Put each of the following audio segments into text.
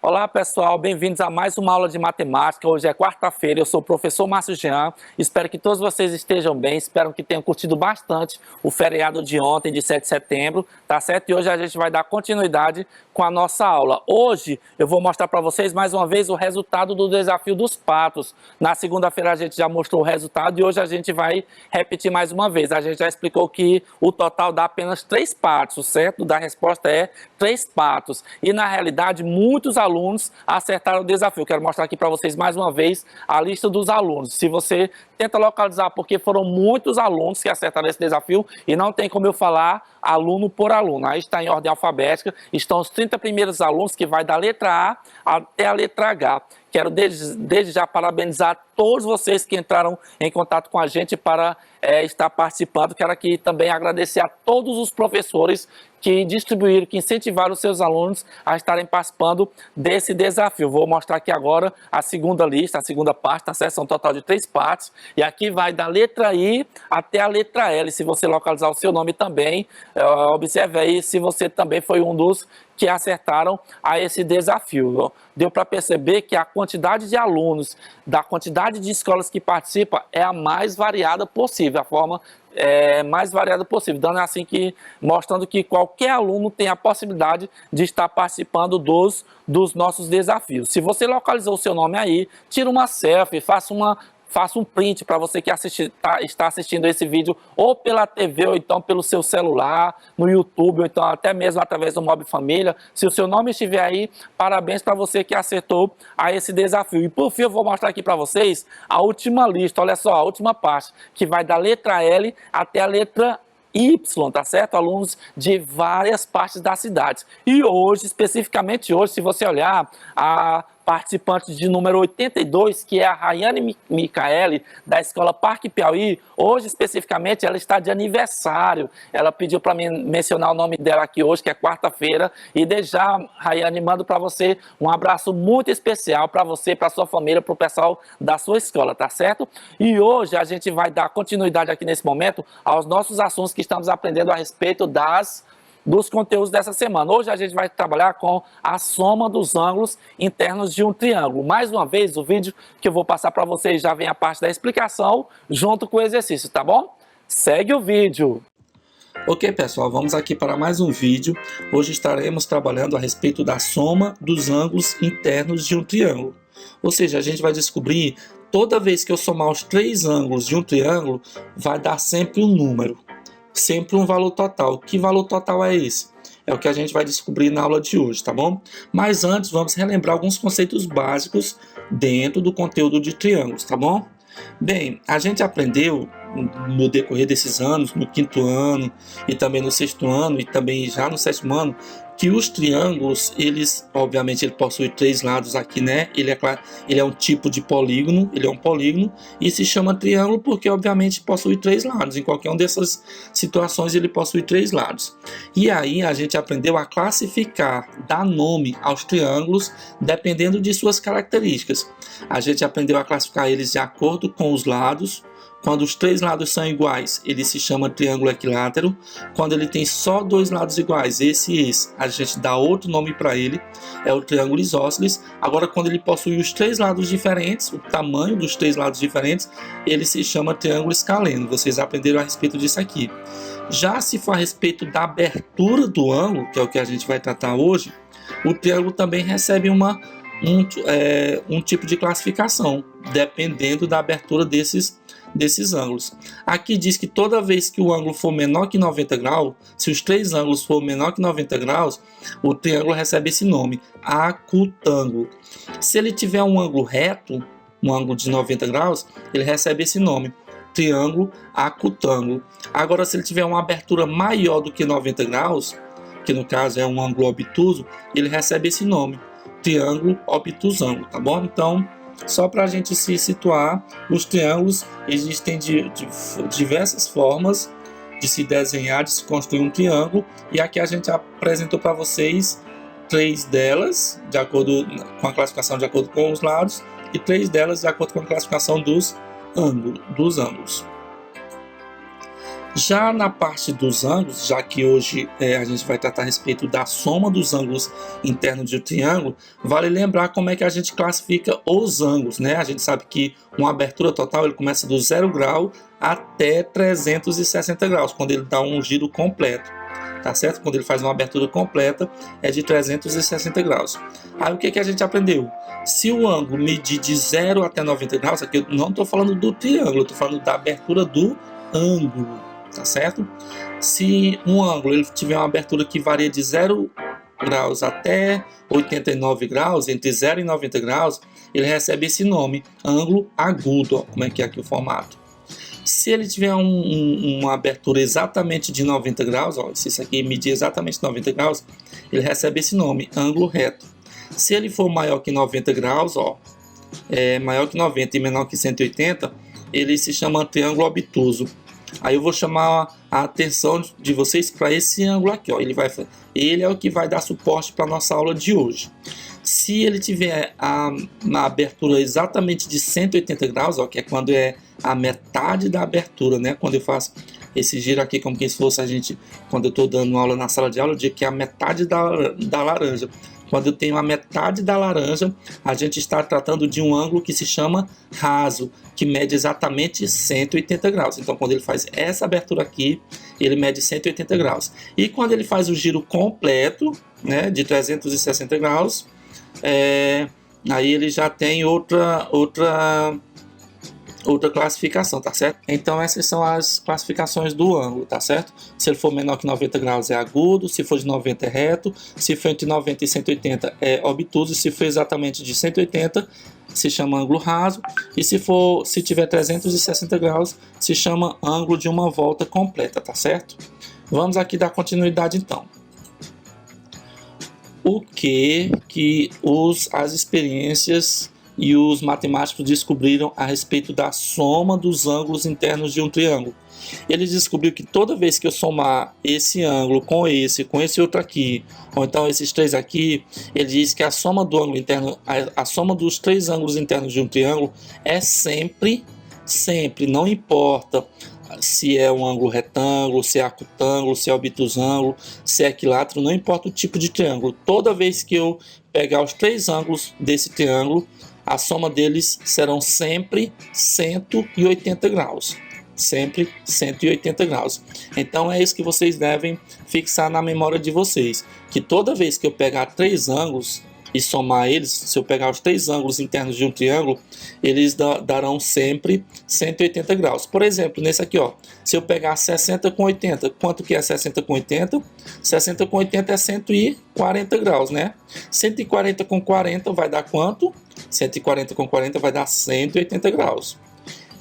Olá pessoal, bem-vindos a mais uma aula de matemática. Hoje é quarta-feira, eu sou o professor Márcio Jean. Espero que todos vocês estejam bem, espero que tenham curtido bastante o feriado de ontem, de 7 de setembro, tá certo? E hoje a gente vai dar continuidade com a nossa aula. Hoje eu vou mostrar para vocês mais uma vez o resultado do desafio dos patos. Na segunda-feira a gente já mostrou o resultado e hoje a gente vai repetir mais uma vez. A gente já explicou que o total dá apenas 3 patos, o certo da resposta é 3 patos. E na realidade muitos alunos acertaram o desafio. Quero mostrar aqui para vocês mais uma vez a lista dos alunos. Se você tenta localizar, porque foram muitos alunos que acertaram esse desafio e não tem como eu falar aluno por aluno. Aí está em ordem alfabética, estão os 30 primeiros alunos que vai da letra A até a letra H. Quero desde já parabenizar todos vocês que entraram em contato com a gente para estar participando. Quero aqui também agradecer a todos os professores que distribuíram, que incentivaram os seus alunos a estarem participando desse desafio. Vou mostrar aqui agora a segunda lista, a segunda parte, tá certo? São um total de 3 partes. E aqui vai da letra I até a letra L. Se você localizar o seu nome também, observe aí se você também foi um dos que acertaram a esse desafio. Deu para perceber que a quantidade de alunos, da quantidade de escolas que participam é a mais variada possível, a forma mais variada possível, dando assim que, mostrando que qualquer aluno tem a possibilidade de estar participando dos nossos desafios. Se você localizou o seu nome aí, tira uma selfie, faça um print para você que está assistindo esse vídeo ou pela TV ou então pelo seu celular, no YouTube, ou então até mesmo através do Mob Família. Se o seu nome estiver aí, parabéns para você que acertou a esse desafio. E por fim eu vou mostrar aqui para vocês a última lista, olha só, a última parte, que vai da letra L até a letra Y, tá certo? Alunos de várias partes da cidade. E hoje, especificamente hoje, se você olhar a participante de número 82, que é a Rayane Micaele, da Escola Parque Piauí, hoje especificamente ela está de aniversário. Ela pediu para mim mencionar o nome dela aqui hoje, que é quarta-feira, e desde já, Rayane, mando para você um abraço muito especial para você, para sua família, para o pessoal da sua escola, tá certo? E hoje a gente vai dar continuidade aqui nesse momento aos nossos assuntos que estamos aprendendo a respeito dos conteúdos dessa semana. Hoje a gente vai trabalhar com a soma dos ângulos internos de um triângulo. Mais uma vez, o vídeo que eu vou passar para vocês já vem a parte da explicação junto com o exercício, tá bom? Segue o vídeo! Ok, pessoal, vamos aqui para mais um vídeo. Hoje estaremos trabalhando a respeito da soma dos ângulos internos de um triângulo. Ou seja, a gente vai descobrir, toda vez que eu somar os 3 ângulos de um triângulo, vai dar sempre um número. Sempre um valor total. Que valor total é esse? É o que a gente vai descobrir na aula de hoje, tá bom? Mas antes, vamos relembrar alguns conceitos básicos dentro do conteúdo de triângulos, tá bom? Bem, a gente aprendeu no decorrer desses anos, no 5º ano e também no 6º ano e também já no 7º ano, que os triângulos, obviamente ele possui 3 lados aqui, né? Ele é um tipo de polígono, ele é um polígono e se chama triângulo porque obviamente possui 3 lados. Em qualquer uma dessas situações ele possui 3 lados. E aí a gente aprendeu a classificar, dar nome aos triângulos dependendo de suas características. A gente aprendeu a classificar eles de acordo com os lados. Quando os 3 lados são iguais, ele se chama triângulo equilátero. Quando ele tem só 2 lados iguais, esse e esse, a gente dá outro nome para ele, é o triângulo isósceles. Agora, quando ele possui os 3 lados diferentes, o tamanho dos 3 lados diferentes, ele se chama triângulo escaleno. Vocês aprenderam a respeito disso aqui. Já se for a respeito da abertura do ângulo, que é o que a gente vai tratar hoje, o triângulo também recebe um tipo de classificação, dependendo da abertura desses ângulos. Aqui diz que toda vez que o ângulo for menor que 90 graus, se os 3 ângulos for menor que 90 graus, o triângulo recebe esse nome, acutângulo. Se ele tiver um ângulo reto, um ângulo de 90 graus, ele recebe esse nome, triângulo acutângulo. Agora, se ele tiver uma abertura maior do que 90 graus, que no caso é um ângulo obtuso, ele recebe esse nome, triângulo obtusângulo, tá bom? Então, só para a gente se situar, os triângulos existem de diversas formas de se desenhar, de se construir um triângulo, e aqui a gente apresentou para vocês 3 delas, de acordo com a classificação de acordo com os lados, e 3 delas de acordo com a classificação dos ângulos. Já na parte dos ângulos, já que hoje a gente vai tratar a respeito da soma dos ângulos internos de um triângulo, vale lembrar como é que a gente classifica os ângulos, né? A gente sabe que uma abertura total ele começa do 0 grau até 360 graus, quando ele dá um giro completo, tá certo? Quando ele faz uma abertura completa é de 360 graus. Aí o que que a gente aprendeu? Se o ângulo medir de 0 até 90 graus, aqui eu não estou falando do triângulo, eu estou falando da abertura do ângulo. Tá certo? Se um ângulo ele tiver uma abertura que varia de 0 graus até 89 graus, entre 0 e 90 graus, ele recebe esse nome, ângulo agudo, ó, como é que é aqui o formato. Se ele tiver uma abertura exatamente de 90 graus, ó, se isso aqui medir exatamente 90 graus, ele recebe esse nome, ângulo reto. Se ele for maior que 90 graus, ó, maior que 90 e menor que 180, ele se chama triângulo obtuso. Aí eu vou chamar a atenção de vocês para esse ângulo aqui, ó. Ele é o que vai dar suporte para a nossa aula de hoje. Se ele tiver uma abertura exatamente de 180 graus, ó, que é quando é a metade da abertura, né? Quando eu faço esse giro aqui, como se fosse quando eu estou dando aula na sala de aula, eu digo que é a metade da laranja. Quando eu tenho a metade da laranja, a gente está tratando de um ângulo que se chama raso, que mede exatamente 180 graus. Então, quando ele faz essa abertura aqui, ele mede 180 graus. E quando ele faz o giro completo, né, de 360 graus, aí ele já tem outra classificação, tá certo? Então essas são as classificações do ângulo, tá certo? Se ele for menor que 90 graus é agudo, se for de 90 é reto, se for entre 90 e 180 é obtuso, se for exatamente de 180 se chama ângulo raso, e se tiver 360 graus se chama ângulo de uma volta completa, tá certo? Vamos aqui dar continuidade então. O que as experiências e os matemáticos descobriram a respeito da soma dos ângulos internos de um triângulo? Eles descobriram que toda vez que eu somar esse ângulo com esse outro aqui, ou então esses três aqui, ele diz que a soma do ângulo interno, a soma dos três ângulos internos de um triângulo é sempre, não importa se é um ângulo retângulo, se é acutângulo, se é obtusângulo, se é equilátero, não importa o tipo de triângulo. Toda vez que eu pegar os três ângulos desse triângulo, a soma deles serão sempre 180 graus. Sempre 180 graus. Então é isso que vocês devem fixar na memória de vocês. Que toda vez que eu pegar três ângulos e somar eles, se eu pegar os três ângulos internos de um triângulo, eles darão sempre 180 graus. Por exemplo, nesse aqui, ó, se eu pegar 60 com 80, quanto que é 60 com 80? 60 com 80 é 140 graus, né? 140 com 40 vai dar quanto? 140 com 40 vai dar 180 graus.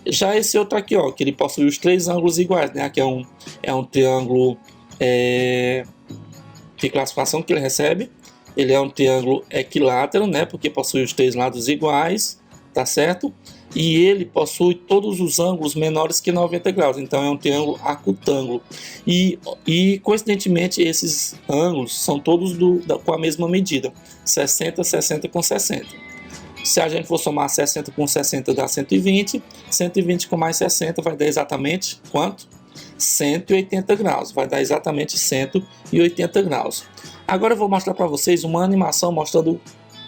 Já esse outro aqui, ó, que ele possui os três ângulos iguais, né? Aqui é um triângulo de classificação que ele recebe. Ele é um triângulo equilátero, né? Porque possui os três lados iguais, tá certo? E ele possui todos os ângulos menores que 90 graus. Então é um triângulo acutângulo. E coincidentemente esses ângulos são todos com a mesma medida. 60, 60 com 60. Se a gente for somar 60 com 60 dá 120. 120 com mais 60 vai dar exatamente quanto? 180 graus. Vai dar exatamente 180 graus. Agora eu vou mostrar para vocês uma animação mostrando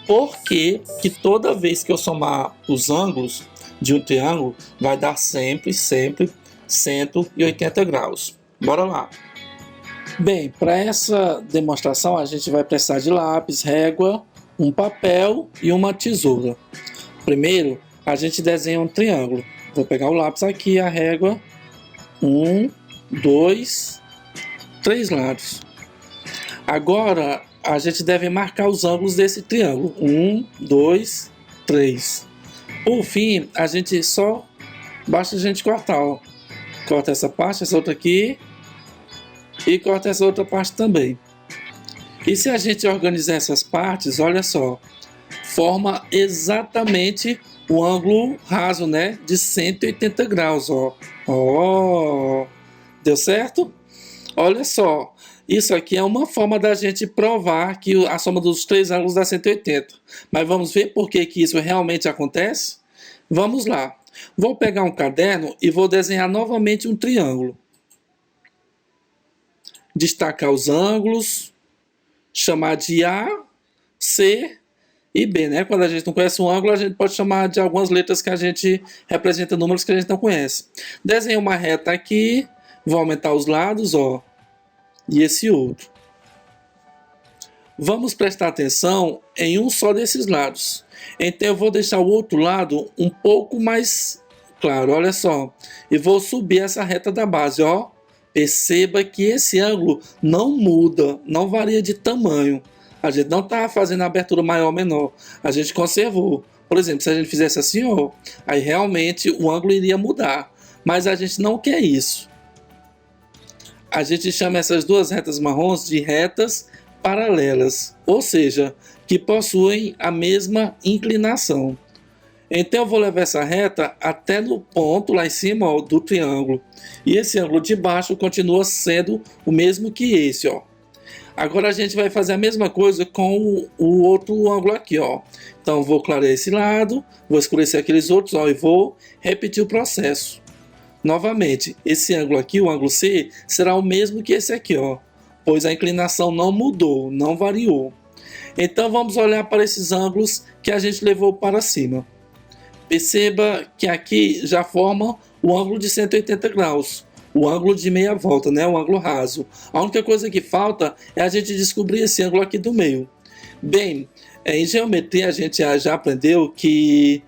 por que toda vez que eu somar os ângulos de um triângulo vai dar sempre 180 graus. Bora lá. Bem, para essa demonstração a gente vai precisar de lápis, régua, um papel e uma tesoura. Primeiro a gente desenha um triângulo. Vou pegar o lápis aqui, a régua, 1, 2, 3 lados. Agora a gente deve marcar os ângulos desse triângulo. 1, 2, 3. Por fim, basta a gente cortar, ó. Corta essa parte, essa outra aqui. E corta essa outra parte também. E se a gente organizar essas partes, olha só. Forma exatamente o ângulo raso, né? De 180 graus, ó. Ó. Deu certo? Olha só. Isso aqui é uma forma da gente provar que a soma dos três ângulos dá 180. Mas vamos ver por que isso realmente acontece? Vamos lá. Vou pegar um caderno e vou desenhar novamente um triângulo. destacar os ângulos, chamar de A, C e B, né? Quando a gente não conhece um ângulo, a gente pode chamar de algumas letras que a gente representa números que a gente não conhece. Desenhe uma reta aqui, vou aumentar os lados, ó, e esse outro. Vamos prestar atenção em um só desses lados. Então eu vou deixar o outro lado um pouco mais claro, olha só. E vou subir essa reta da base, ó. Perceba que esse ângulo não muda, não varia de tamanho. A gente não está fazendo a abertura maior ou menor. A gente conservou. Por exemplo, se a gente fizesse assim, ó, aí realmente o ângulo iria mudar. Mas a gente não quer isso. A gente chama essas duas retas marrons de retas paralelas, ou seja, que possuem a mesma inclinação. Então eu vou levar essa reta até no ponto lá em cima, ó, do triângulo. E esse ângulo de baixo continua sendo o mesmo que esse, ó. Agora a gente vai fazer a mesma coisa com o outro ângulo aqui, ó. Então vou clarear esse lado, vou escurecer aqueles outros, ó, e vou repetir o processo. Novamente, esse ângulo aqui, o ângulo C, será o mesmo que esse aqui, ó, pois a inclinação não mudou, não variou. Então vamos olhar para esses ângulos que a gente levou para cima. Perceba que aqui já forma o ângulo de 180 graus, o ângulo de meia volta, né? O ângulo raso. A única coisa que falta é a gente descobrir esse ângulo aqui do meio. Bem, em geometria a gente já aprendeu que,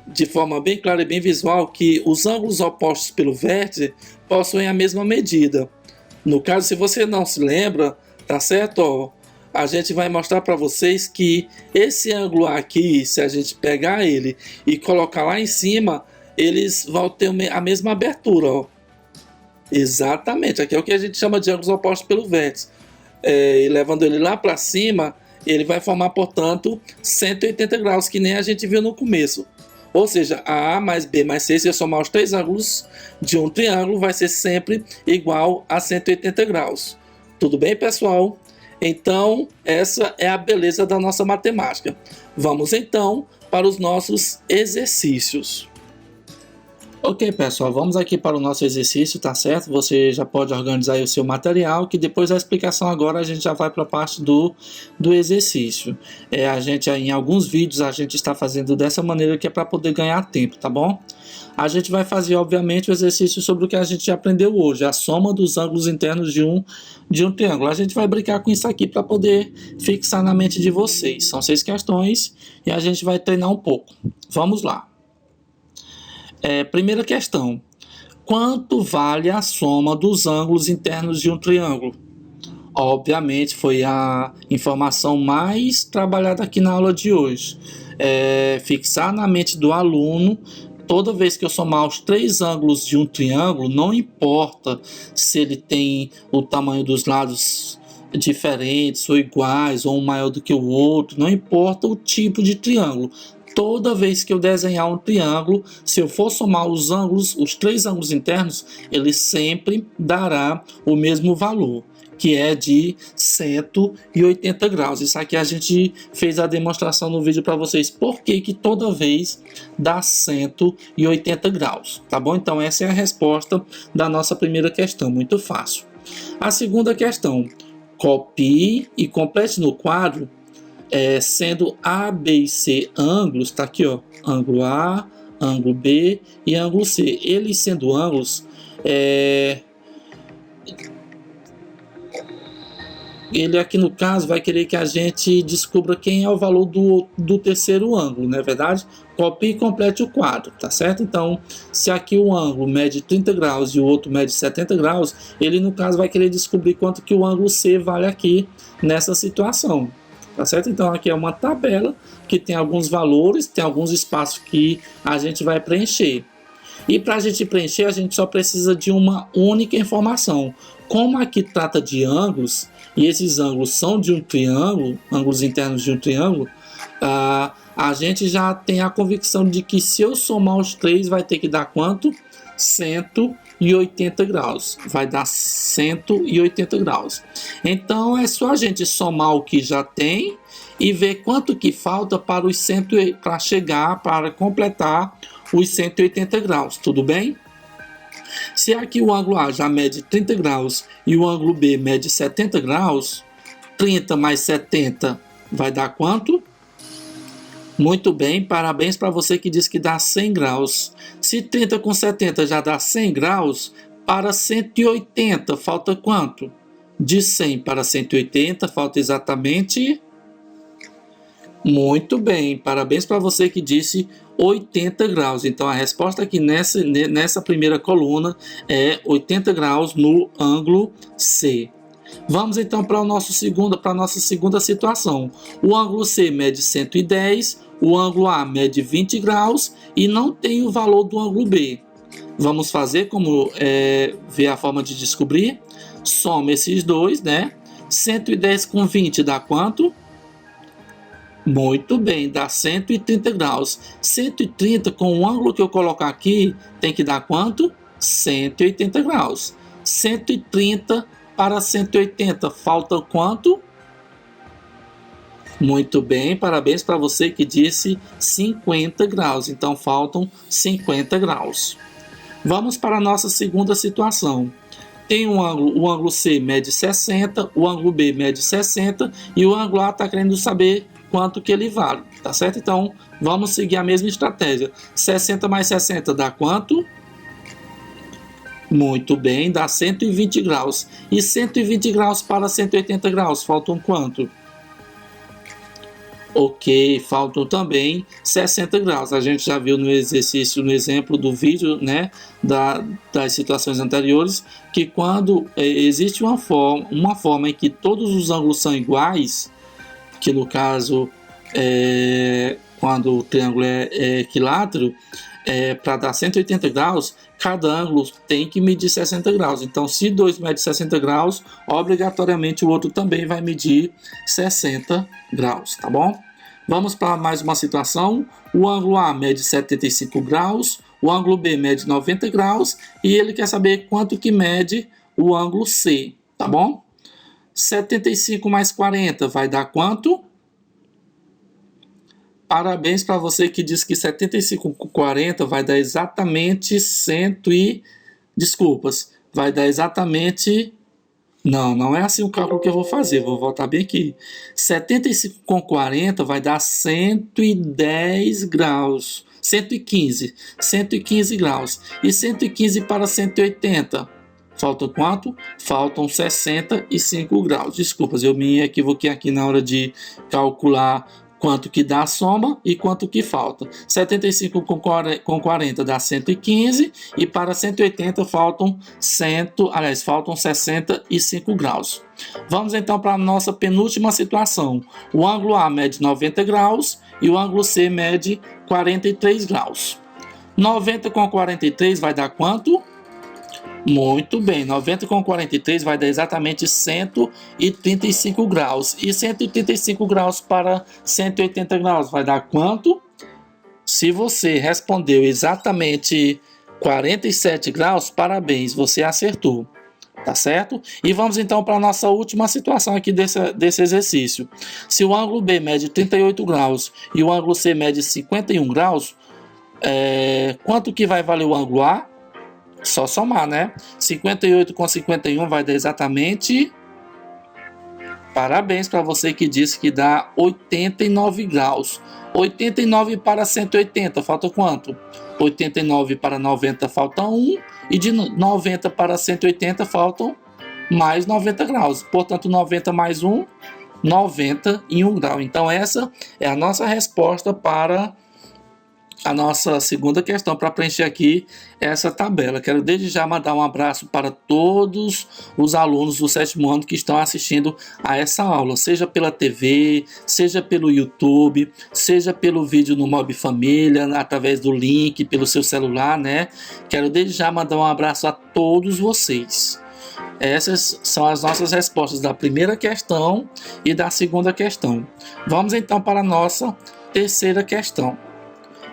de forma bem clara e bem visual, que os ângulos opostos pelo vértice possuem a mesma medida. No caso, se você não se lembra, tá certo? Ó, a gente vai mostrar para vocês que esse ângulo aqui, se a gente pegar ele e colocar lá em cima, eles vão ter a mesma abertura, ó. Exatamente, aqui é o que a gente chama de ângulos opostos pelo vértice. E levando ele lá para cima, ele vai formar, portanto, 180 graus, que nem a gente viu no começo. Ou seja, A mais B mais C, se eu somar os três ângulos de um triângulo, vai ser sempre igual a 180 graus. Tudo bem, pessoal? Então, essa é a beleza da nossa matemática. Vamos então para os nossos exercícios. Ok, pessoal, vamos aqui para o nosso exercício, tá certo? Você já pode organizar aí o seu material, que depois da explicação agora a gente já vai para a parte do exercício. A gente, em alguns vídeos, a gente está fazendo dessa maneira que é para poder ganhar tempo, tá bom? A gente vai fazer, obviamente, o exercício sobre o que a gente já aprendeu hoje, a soma dos ângulos internos de um triângulo. A gente vai brincar com isso aqui para poder fixar na mente de vocês. São 6 questões e a gente vai treinar um pouco. Vamos lá. Primeira questão. Quanto vale a soma dos ângulos internos de um triângulo? Obviamente, foi a informação mais trabalhada aqui na aula de hoje. Fixar na mente do aluno, toda vez que eu somar os 3 ângulos de um triângulo, não importa se ele tem o tamanho dos lados diferentes ou iguais, ou um maior do que o outro, não importa o tipo de triângulo. Toda vez que eu desenhar um triângulo, se eu for somar os ângulos, os 3 ângulos internos, ele sempre dará o mesmo valor, que é de 180 graus. Isso aqui a gente fez a demonstração no vídeo para vocês, por que toda vez dá 180 graus, tá bom? Então essa é a resposta da nossa primeira questão, muito fácil. A segunda questão, copie e complete no quadro, sendo A, B e C ângulos, tá aqui, ó, ângulo A, ângulo B e ângulo C. Eles sendo ângulos, ele aqui no caso vai querer que a gente descubra quem é o valor do terceiro ângulo, não é verdade? Copie e complete o quadro, tá certo? Então, se aqui o ângulo mede 30 graus e o outro mede 70 graus, ele no caso vai querer descobrir quanto que o ângulo C vale aqui nessa situação. Tá certo? Então aqui é uma tabela que tem alguns valores, tem alguns espaços que a gente vai preencher. E para a gente preencher, a gente só precisa de uma única informação. Como aqui trata de ângulos, e esses ângulos são de um triângulo, ângulos internos de um triângulo, a gente já tem a convicção de que se eu somar os 3 vai ter que dar quanto? 180 graus, vai dar 180 graus. Então é só a gente somar o que já tem e ver quanto que falta para para completar os 180 graus, tudo bem? Se aqui o ângulo A já mede 30 graus e o ângulo B mede 70 graus, 30 mais 70 vai dar quanto? Muito bem, parabéns para você que disse que dá 100 graus. Se 30 com 70 já dá 100 graus, para 180 falta quanto? De 100 para 180 falta exatamente... Muito bem, parabéns para você que disse 80 graus. Então a resposta aqui nessa primeira coluna é 80 graus no ângulo C. Vamos então para a nossa segunda situação. O ângulo C mede 110, o ângulo A mede 20 graus e não tem o valor do ângulo B. Vamos fazer como ver a forma de descobrir? Soma esses dois, né? 110 com 20 dá quanto? Muito bem, dá 130 graus. 130 com o ângulo que eu colocar aqui tem que dar quanto? 180 graus. 130 para 180 falta quanto? Muito bem, parabéns para você que disse 50 graus. Então faltam 50 graus. Vamos para a nossa segunda situação. Tem um ângulo, o ângulo C mede 60, o ângulo B mede 60 e o ângulo A está querendo saber quanto que ele vale, tá certo? Então, vamos seguir a mesma estratégia. 60 mais 60 dá quanto? Muito bem, dá 120 graus. E 120 graus para 180 graus, faltam quanto? Ok, faltam também 60 graus. A gente já viu no exercício, no exemplo do vídeo, né, das situações anteriores, que quando existe uma forma em que todos os ângulos são iguais, que no caso, quando o triângulo é equilátero, para dar 180 graus, cada ângulo tem que medir 60 graus. Então, se dois mede 60 graus, obrigatoriamente o outro também vai medir 60 graus, tá bom? Vamos para mais uma situação. O ângulo A mede 75 graus, o ângulo B mede 90 graus e ele quer saber quanto que mede o ângulo C, tá bom? 75 mais 40 vai dar quanto? Parabéns para você que disse que 75 com 40 vai dar exatamente vai dar exatamente... Não é assim o cálculo que eu vou fazer, vou voltar bem aqui. 75 com 40 vai dar 110 graus. 115 graus. E 115 para 180... Faltam quanto? Faltam 65 graus. Desculpas, eu me equivoquei aqui na hora de calcular quanto que dá a soma e quanto que falta. 75 com 40 dá 115 e para 180 faltam 65 graus. Vamos então para a nossa penúltima situação. O ângulo A mede 90 graus e o ângulo C mede 43 graus. 90 com 43 vai dar quanto? Muito bem, 90 com 43 vai dar exatamente 135 graus. E 135 graus para 180 graus vai dar quanto? Se você respondeu exatamente 47 graus, parabéns, você acertou. Tá certo? E vamos então para a nossa última situação aqui desse exercício. Se o ângulo B mede 38 graus e o ângulo C mede 51 graus, quanto que vai valer o ângulo A? Só somar, né? 58 com 51 vai dar exatamente... Parabéns para você que disse que dá 89 graus. 89 para 180, falta quanto? 89 para 90 falta 1. E de 90 para 180 faltam mais 90 graus. Portanto, 90 mais 1, 91 graus. Então, essa é a nossa resposta para... a nossa segunda questão para preencher aqui essa tabela. Quero desde já mandar um abraço para todos os alunos do 7º ano que estão assistindo a essa aula, seja pela TV, seja pelo YouTube, seja pelo vídeo no Mob Família, através do link, pelo seu celular, né? Quero desde já mandar um abraço a todos vocês. Essas são as nossas respostas da primeira questão e da segunda questão. Vamos então para a nossa terceira questão.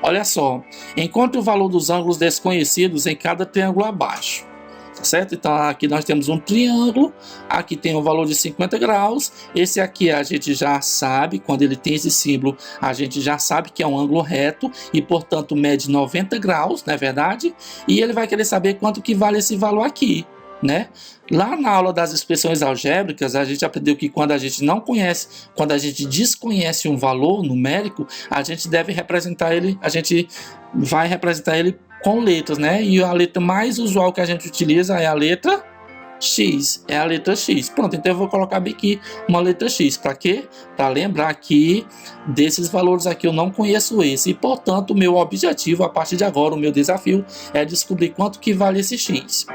Olha só, encontre o valor dos ângulos desconhecidos em cada triângulo abaixo. tá certo? Então aqui nós temos um triângulo, aqui tem um valor de 50 graus, esse aqui a gente já sabe, quando ele tem esse símbolo, a gente já sabe que é um ângulo reto e portanto mede 90 graus, não é verdade? E ele vai querer saber quanto que vale esse valor aqui, né? Lá na aula das expressões algébricas, a gente aprendeu que quando a gente não conhece, quando a gente desconhece um valor numérico, a gente deve representar ele, a gente vai representar ele com letras, né? E a letra mais usual que a gente utiliza é a letra X, é a letra X. Pronto, então eu vou colocar bem aqui uma letra X. Para quê? Para lembrar que desses valores aqui eu não conheço esse. E, portanto, o meu objetivo, a partir de agora, o meu desafio é descobrir quanto que vale esse X.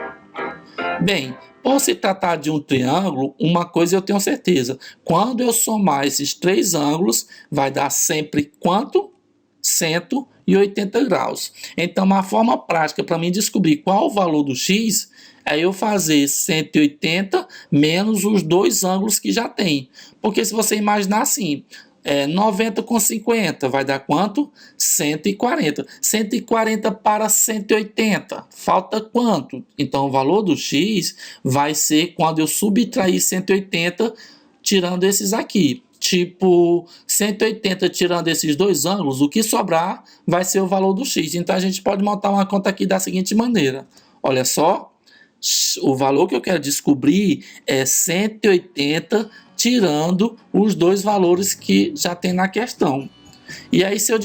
Bem, por se tratar de um triângulo, uma coisa eu tenho certeza. Quando eu somar esses três ângulos, vai dar sempre quanto? 180 graus. Então, uma forma prática para mim descobrir qual o valor do X é eu fazer 180 menos os dois ângulos que já tem. Porque se você imaginar assim, 90 com 50 vai dar quanto? 140. 140 para 180. Falta quanto? Então, o valor do X vai ser quando eu subtrair 180 tirando esses aqui. Tipo, 180 tirando esses dois ângulos, o que sobrar vai ser o valor do X. Então, a gente pode montar uma conta aqui da seguinte maneira. Olha só, o valor que eu quero descobrir é 180 tirando os dois valores que já tem na questão. E aí, se eu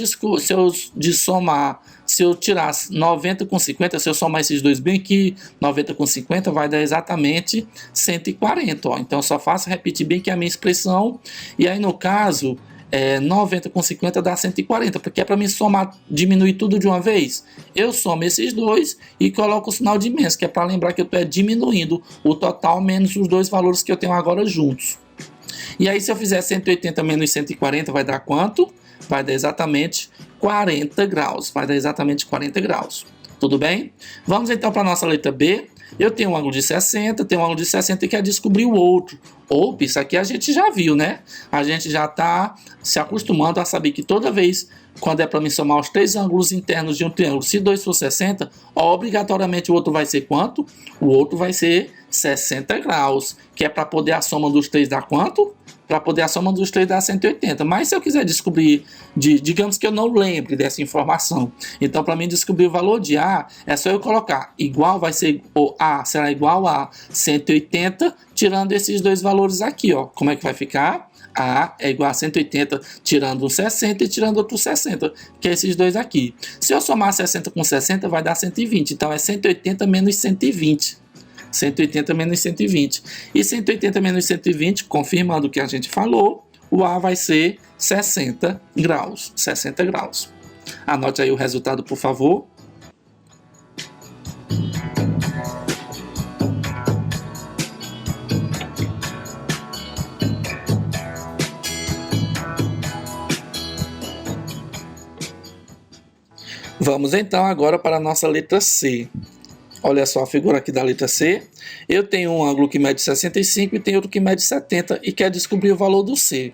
tirar 90 com 50, se eu somar esses dois bem aqui, 90 com 50 vai dar exatamente 140. Ó. Então, eu só faço repetir bem aqui a minha expressão. E aí, no caso, 90 com 50 dá 140, porque é para mim somar, diminuir tudo de uma vez. Eu somo esses dois e coloco o sinal de menos, que é para lembrar que eu estou diminuindo o total menos os dois valores que eu tenho agora juntos. E aí, se eu fizer 180 menos 140, vai dar quanto? Vai dar exatamente 40 graus. Vai dar exatamente 40 graus. Tudo bem? Vamos então para a nossa letra B. Eu tenho um ângulo de 60, tenho um ângulo de 60 e quero descobrir o outro. Opa, isso aqui a gente já viu, né? A gente já está se acostumando a saber que toda vez, quando é para mim somar os três ângulos internos de um triângulo, se 2 for 60, obrigatoriamente o outro vai ser quanto? O outro vai ser 60 graus, que é para poder a soma dos três dar quanto? Para poder a soma dos três dar 180. Mas se eu quiser descobrir, digamos que eu não lembre dessa informação, então para mim descobrir o valor de A, é só eu colocar igual, vai ser, ou A será igual a 180, tirando esses dois valores aqui, ó. Como é que vai ficar? A é igual a 180, tirando um 60 e tirando outro 60, que é esses dois aqui. Se eu somar 60 com 60, vai dar 120, então é 180 menos 120. 180 menos 120. E 180 menos 120, confirmando o que a gente falou, o A vai ser 60 graus. 60 graus. Anote aí o resultado, por favor. Vamos então agora para a nossa letra C. Olha só a figura aqui da letra C. Eu tenho um ângulo que mede 65 e tem outro que mede 70 e quer descobrir o valor do C.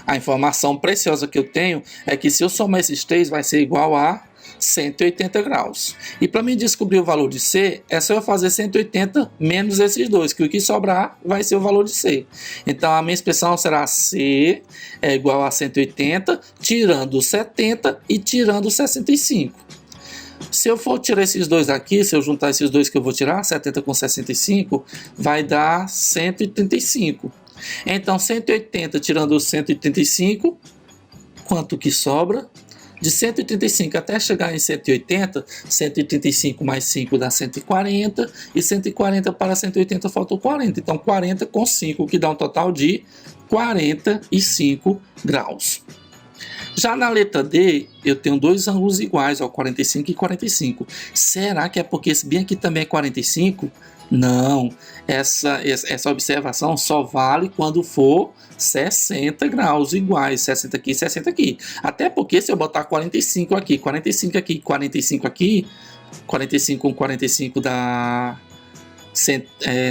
A informação preciosa que eu tenho é que se eu somar esses três vai ser igual a 180 graus. E para mim descobrir o valor de C, é só eu fazer 180 menos esses dois, que o que sobrar vai ser o valor de C. Então a minha expressão será C é igual a 180, tirando 70 e tirando 65. Se eu for tirar esses dois aqui, se eu juntar esses dois que eu vou tirar, 70 com 65, vai dar 135. Então, 180 tirando 135, quanto que sobra? De 135 até chegar em 180, 135 mais 5 dá 140, e 140 para 180 faltou 40. Então, 40 com 5, que dá um total de 45 graus. Já na letra D, eu tenho dois ângulos iguais, ó, 45 e 45. Será que é porque esse bem aqui também é 45? Não, essa observação só vale quando for 60 graus iguais, 60 aqui e 60 aqui. Até porque se eu botar 45 aqui, 45 aqui, 45 aqui, 45 com 45 dá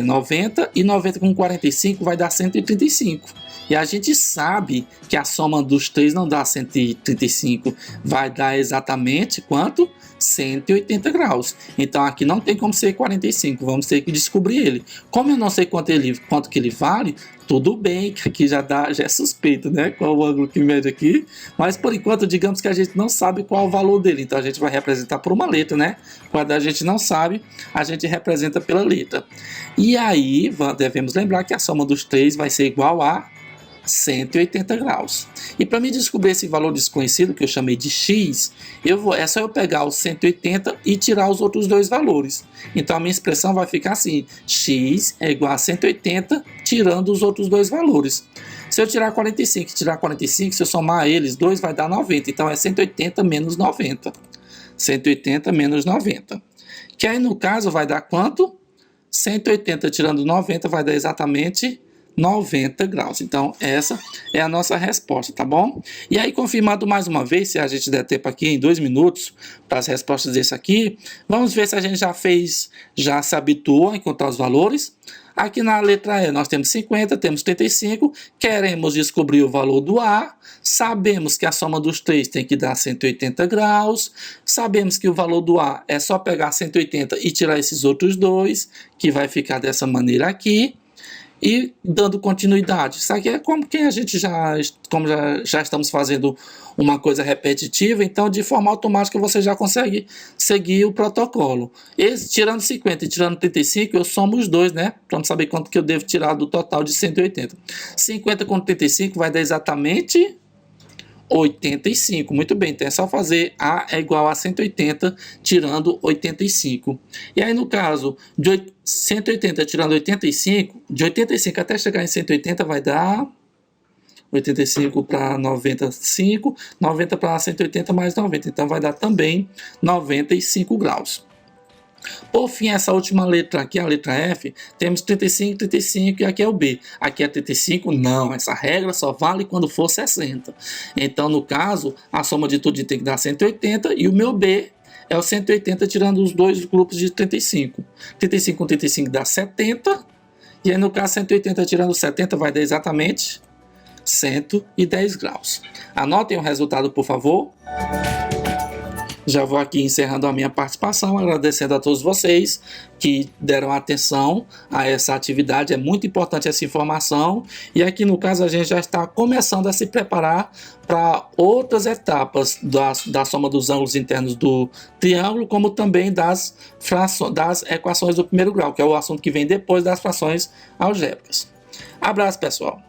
90 e 90 com 45 vai dar 135. E a gente sabe que a soma dos três não dá 135, vai dar exatamente quanto? 180 graus. Então aqui não tem como ser 45, vamos ter que descobrir ele. Como eu não sei quanto que ele vale, tudo bem, que aqui já é suspeito, né? Qual o ângulo que mede aqui. Mas por enquanto, digamos que a gente não sabe qual o valor dele. Então a gente vai representar por uma letra, né? Quando a gente não sabe, a gente representa pela letra. E aí, devemos lembrar que a soma dos três vai ser igual a 180 graus. E para me descobrir esse valor desconhecido, que eu chamei de x, é só eu pegar o 180 e tirar os outros dois valores. Então a minha expressão vai ficar assim: x é igual a 180 tirando os outros dois valores. Se eu tirar 45 e tirar 45, se eu somar eles dois, vai dar 90. Então é 180 menos 90. 180 menos 90. Que aí no caso vai dar quanto? 180 tirando 90 vai dar exatamente 90 graus. Então essa é a nossa resposta, tá bom? E aí, confirmado mais uma vez, se a gente der tempo aqui em 2 minutos para as respostas desse aqui, vamos ver se a gente já se habituou a encontrar os valores. Aqui na letra E nós temos 50, temos 35, queremos descobrir o valor do A, sabemos que a soma dos três tem que dar 180 graus, sabemos que o valor do A é só pegar 180 e tirar esses outros dois, que vai ficar dessa maneira aqui. E dando continuidade. Isso aqui é como que a gente já estamos fazendo uma coisa repetitiva, então de forma automática você já consegue seguir o protocolo. Tirando 50 e tirando 35, eu somo os dois, né? Para saber quanto que eu devo tirar do total de 180. 50 com 35 vai dar exatamente 85. Muito bem, então é só fazer A é igual a 180 tirando 85. E aí no caso de 180 tirando 85, de 85 até chegar em 180 vai dar 85 para 95, 90 para 180 mais 90. Então vai dar também 95 graus. Por fim, essa última letra aqui, a letra F, temos 35, 35 e aqui é o B. Aqui é 35? Não, essa regra só vale quando for 60. Então, no caso, a soma de tudo tem que dar 180 e o meu B é o 180 tirando os dois grupos de 35. 35 com 35 dá 70 e aí no caso 180 tirando 70 vai dar exatamente 110 graus. Anotem o resultado, por favor. Já vou aqui encerrando a minha participação, agradecendo a todos vocês que deram atenção a essa atividade. É muito importante essa informação. E aqui no caso a gente já está começando a se preparar para outras etapas da soma dos ângulos internos do triângulo, como também das equações do primeiro grau, que é o assunto que vem depois das frações algébricas. Abraço, pessoal!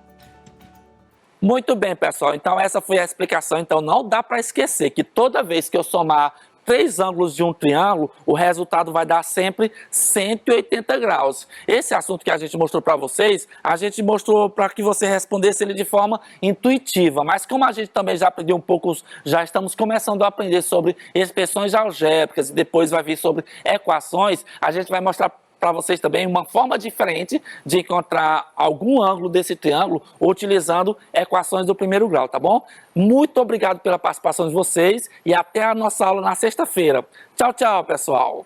Muito bem, pessoal. Então essa foi a explicação. Então não dá para esquecer que toda vez que eu somar 3 ângulos de um triângulo, o resultado vai dar sempre 180 graus. Esse assunto que a gente mostrou para vocês, a gente mostrou para que você respondesse ele de forma intuitiva. Mas como a gente também já aprendeu um pouco, já estamos começando a aprender sobre expressões algébricas e depois vai vir sobre equações, a gente vai mostrar para vocês também uma forma diferente de encontrar algum ângulo desse triângulo utilizando equações do primeiro grau, tá bom? Muito obrigado pela participação de vocês e até a nossa aula na sexta-feira. Tchau, tchau, pessoal!